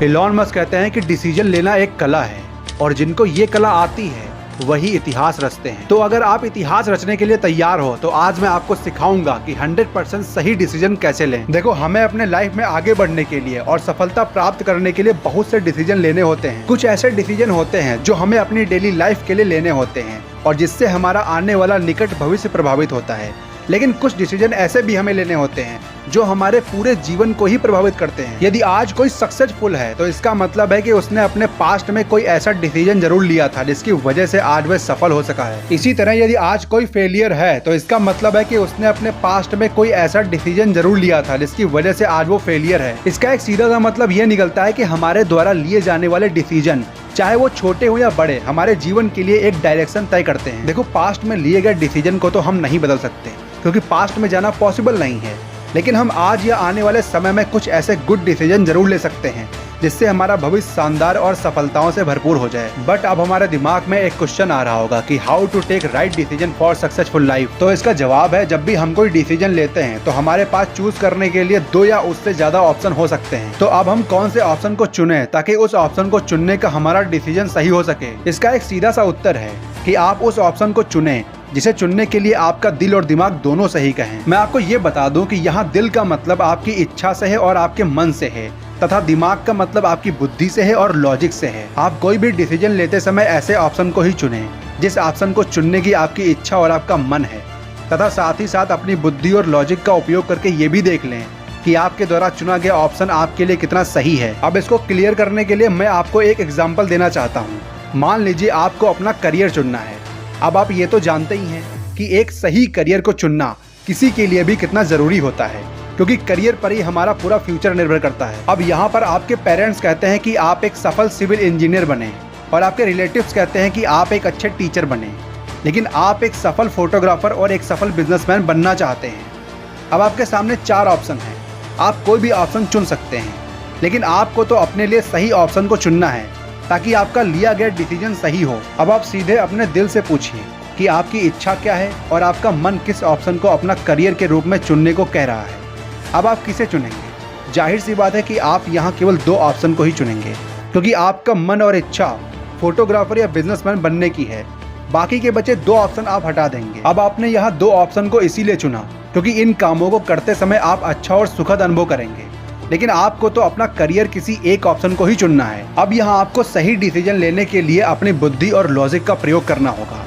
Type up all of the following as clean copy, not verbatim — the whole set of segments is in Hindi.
एलन मस्क कहते हैं कि डिसीजन लेना एक कला है और जिनको ये कला आती है वही इतिहास रचते हैं। तो अगर आप इतिहास रचने के लिए तैयार हो तो आज मैं आपको सिखाऊंगा कि 100% सही डिसीजन कैसे लें। देखो, हमें अपने लाइफ में आगे बढ़ने के लिए और सफलता प्राप्त करने के लिए बहुत से डिसीजन लेने होते हैं। कुछ ऐसे डिसीजन होते हैं जो हमें अपनी डेली लाइफ के लिए लेने होते हैं और जिससे हमारा आने वाला निकट भविष्य प्रभावित होता है। लेकिन कुछ डिसीजन ऐसे भी हमें लेने होते हैं जो हमारे पूरे जीवन को ही प्रभावित करते हैं। यदि आज कोई सक्सेसफुल है तो इसका मतलब है कि उसने अपने पास्ट में कोई ऐसा डिसीजन जरूर लिया था जिसकी वजह से आज वह सफल हो सका है। इसी तरह यदि आज कोई फेलियर है तो इसका मतलब है कि उसने अपने पास्ट में कोई ऐसा डिसीजन जरूर लिया था जिसकी वजह से आज वो फेलियर है। इसका एक सीधा सा मतलब ये निकलता है कि हमारे द्वारा लिए जाने वाले डिसीजन, चाहे वो छोटे हो या बड़े, हमारे जीवन के लिए एक डायरेक्शन तय करते हैं। देखो, पास्ट में लिए गए डिसीजन को तो हम नहीं बदल सकते क्योंकि पास्ट में जाना पॉसिबल नहीं है, लेकिन हम आज या आने वाले समय में कुछ ऐसे गुड डिसीजन जरूर ले सकते हैं जिससे हमारा भविष्य शानदार और सफलताओं से भरपूर हो जाए। बट अब हमारे दिमाग में एक क्वेश्चन आ रहा होगा कि how to take right decision for successful life. तो इसका जवाब है, जब भी हम कोई डिसीजन लेते हैं तो हमारे पास चूज करने के लिए 2 या उससे ज्यादा ऑप्शन हो सकते हैं। तो अब हम कौन से ऑप्शन को चुने ताकि उस ऑप्शन को चुनने का हमारा डिसीजन सही हो सके। इसका एक सीधा सा उत्तर है कि आप उस ऑप्शन को चुने जिसे चुनने के लिए आपका दिल और दिमाग दोनों सही कहें। मैं आपको ये बता दूं कि यहाँ दिल का मतलब आपकी इच्छा से है और आपके मन से है, तथा दिमाग का मतलब आपकी बुद्धि से है और लॉजिक से है। आप कोई भी डिसीजन लेते समय ऐसे ऑप्शन को ही चुनें जिस ऑप्शन को चुनने की आपकी इच्छा और आपका मन है, तथा साथ ही साथ अपनी बुद्धि और लॉजिक का उपयोग करके ये भी देख लें कि आपके द्वारा चुना गया ऑप्शन आपके लिए कितना सही है। अब इसको क्लियर करने के लिए मैं आपको एक एग्जाम्पल देना चाहता हूँ। मान लीजिए आपको अपना करियर चुनना है। अब आप ये तो जानते ही हैं कि एक सही करियर को चुनना किसी के लिए भी कितना जरूरी होता है, क्योंकि करियर पर ही हमारा पूरा फ्यूचर निर्भर करता है। अब यहाँ पर आपके पेरेंट्स कहते हैं कि आप एक सफल सिविल इंजीनियर बने और आपके रिलेटिव्स कहते हैं कि आप एक अच्छे टीचर बने, लेकिन आप एक सफल फोटोग्राफर और एक सफल बिजनेसमैन बनना चाहते हैं। अब आपके सामने 4 ऑप्शन हैं। आप कोई भी ऑप्शन चुन सकते हैं, लेकिन आपको तो अपने लिए सही ऑप्शन को चुनना है ताकि आपका लिया गया डिसीजन सही हो। अब आप सीधे अपने दिल से पूछिए कि आपकी इच्छा क्या है और आपका मन किस ऑप्शन को अपना करियर के रूप में चुनने को कह रहा है। अब आप किसे चुनेंगे? जाहिर सी बात है कि आप यहाँ केवल 2 ऑप्शन को ही चुनेंगे, क्योंकि आपका मन और इच्छा फोटोग्राफर या बिजनेसमैन बनने की है। बाकी के बचे 2 ऑप्शन आप हटा देंगे। अब आपने यहाँ 2 ऑप्शन को इसीलिए चुना क्योंकि इन कामों को करते समय आप अच्छा और सुखद अनुभव करेंगे, लेकिन आपको तो अपना करियर किसी एक ऑप्शन को ही चुनना है। अब यहाँ आपको सही डिसीजन लेने के लिए अपनी बुद्धि और लॉजिक का प्रयोग करना होगा।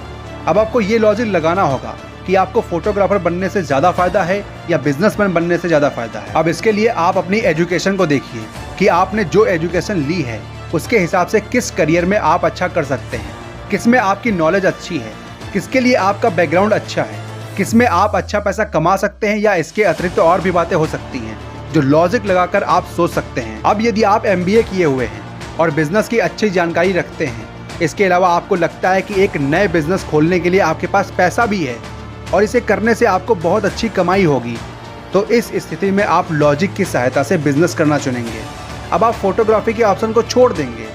अब आपको ये लॉजिक लगाना होगा कि आपको फोटोग्राफर बनने से ज़्यादा फायदा है या बिजनेसमैन बनने से ज़्यादा फायदा है। अब इसके लिए आप अपनी एजुकेशन को देखिए कि आपने जो एजुकेशन ली है उसके हिसाब से किस करियर में आप अच्छा कर सकते हैं, किस में आपकी नॉलेज अच्छी है, किसके लिए आपका बैकग्राउंड अच्छा है, किस में आप अच्छा पैसा कमा सकते हैं, या इसके अतिरिक्त और भी बातें हो सकती हैं जो लॉजिक लगाकर आप सोच सकते हैं। अब यदि आप MBA किए हुए हैं और बिजनेस की अच्छी जानकारी रखते हैं, इसके अलावा आपको लगता है कि एक नए बिजनेस खोलने के लिए आपके पास पैसा भी है और इसे करने से आपको बहुत अच्छी कमाई होगी, तो इस स्थिति में आप लॉजिक की सहायता से बिजनेस करना चुनेंगे। अब आप फोटोग्राफी के ऑप्शन को छोड़ देंगे।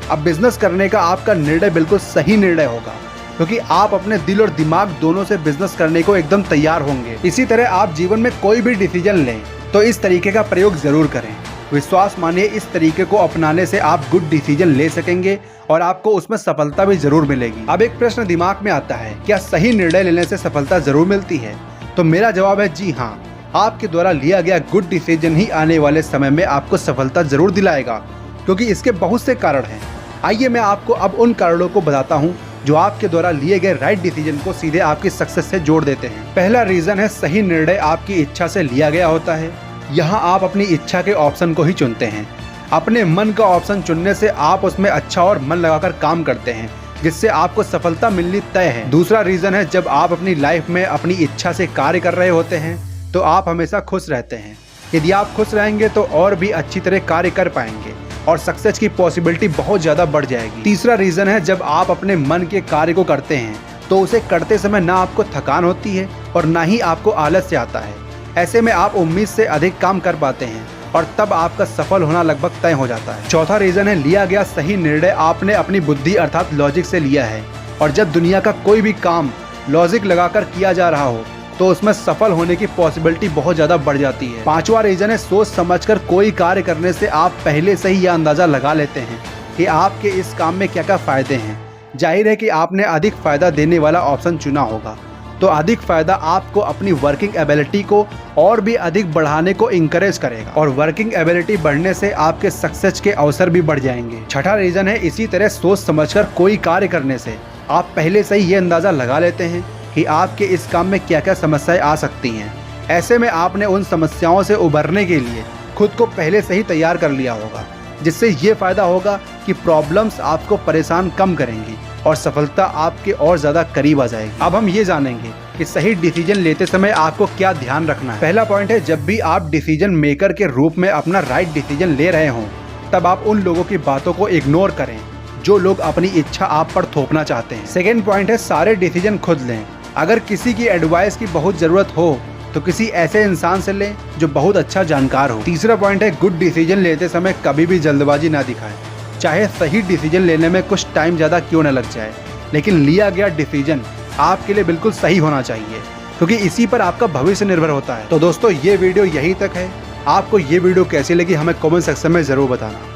अब बिजनेस करने का आपका निर्णय बिल्कुल सही निर्णय होगा, क्योंकि आप अपने दिल और दिमाग दोनों से बिजनेस करने को एकदम तैयार होंगे। इसी तरह आप जीवन में कोई भी डिसीजन लें तो इस तरीके का प्रयोग जरूर करें। विश्वास मानिए, इस तरीके को अपनाने से आप गुड डिसीजन ले सकेंगे और आपको उसमें सफलता भी जरूर मिलेगी। अब एक प्रश्न दिमाग में आता है, क्या सही निर्णय लेने से सफलता जरूर मिलती है? तो मेरा जवाब है जी हाँ। आपके द्वारा लिया गया गुड डिसीजन ही आने वाले समय में आपको सफलता जरूर दिलाएगा, क्योंकि इसके बहुत से कारण हैं। आइए मैं आपको अब उन कारणों को बताता हूँ जो आपके द्वारा लिए गए राइट डिसीजन को सीधे आपकी सक्सेस से जोड़ देते हैं। पहला रीजन है, सही निर्णय आपकी इच्छा से लिया गया होता है। यहाँ आप अपनी इच्छा के ऑप्शन को ही चुनते हैं। अपने मन का ऑप्शन चुनने से आप उसमें अच्छा और मन लगाकर काम करते हैं, जिससे आपको सफलता मिलनी तय है। दूसरा रीजन है, जब आप अपनी लाइफ में अपनी इच्छा से कार्य कर रहे होते हैं तो आप हमेशा खुश रहते हैं। यदि आप खुश रहेंगे तो और भी अच्छी तरह कार्य कर पाएंगे और सक्सेस की पॉसिबिलिटी बहुत ज़्यादा बढ़ जाएगी। तीसरा रीज़न है, जब आप अपने मन के कार्य को करते हैं तो उसे करते समय ना आपको थकान होती है और ना ही आपको आलस्य आता है। ऐसे में आप उम्मीद से अधिक काम कर पाते हैं और तब आपका सफल होना लगभग तय हो जाता है। चौथा रीज़न है, लिया गया सही निर्णय आपने अपनी बुद्धि अर्थात लॉजिक से लिया है। और जब दुनिया का कोई भी काम लॉजिक लगाकर किया जा रहा हो तो उसमें सफल होने की पॉसिबिलिटी बहुत ज्यादा बढ़ जाती है। पांचवा रीजन है सोच समझकर कोई कार्य करने से आप पहले से ही यह अंदाजा लगा लेते हैं कि आपके इस काम में क्या क्या फायदे हैं। जाहिर है कि आपने अधिक फायदा देने वाला ऑप्शन चुना होगा, तो अधिक फायदा आपको अपनी वर्किंग एबिलिटी को और भी अधिक बढ़ाने को इंकरेज करेगा और वर्किंग एबिलिटी बढ़ने से आपके सक्सेस के अवसर भी बढ़ जाएंगे। छठा रीजन है इसी तरह सोच समझकर कोई कार्य करने से आप पहले से ही ये अंदाजा लगा लेते हैं कि आपके इस काम में क्या क्या समस्याएं आ सकती हैं। ऐसे में आपने उन समस्याओं से उबरने के लिए खुद को पहले से ही तैयार कर लिया होगा, जिससे ये फायदा होगा कि प्रॉब्लम्स आपको परेशान कम करेंगी और सफलता आपके और ज़्यादा करीब आ जाएगी। अब हम ये जानेंगे कि सही डिसीजन लेते समय आपको क्या ध्यान रखना है। पहला पॉइंट है, जब भी आप डिसीजन मेकर के रूप में अपना राइट डिसीजन ले रहे हों, तब आप उन लोगों की बातों को इग्नोर करें जो लोग अपनी इच्छा आप पर थोपना चाहते हैं। सेकेंड पॉइंट है, सारे डिसीजन खुद लें। अगर किसी की एडवाइस की बहुत ज़रूरत हो तो किसी ऐसे इंसान से लें जो बहुत अच्छा जानकार हो। तीसरा पॉइंट है, गुड डिसीजन लेते समय कभी भी जल्दबाजी ना दिखाएं। चाहे सही डिसीजन लेने में कुछ टाइम ज़्यादा क्यों न लग जाए, लेकिन लिया गया डिसीजन आपके लिए बिल्कुल सही होना चाहिए, क्योंकि इसी पर आपका भविष्य निर्भर होता है। तो दोस्तों, ये वीडियो यहीं तक है। आपको ये वीडियो कैसी लगी हमें कमेंट सेक्शन में ज़रूर बताना।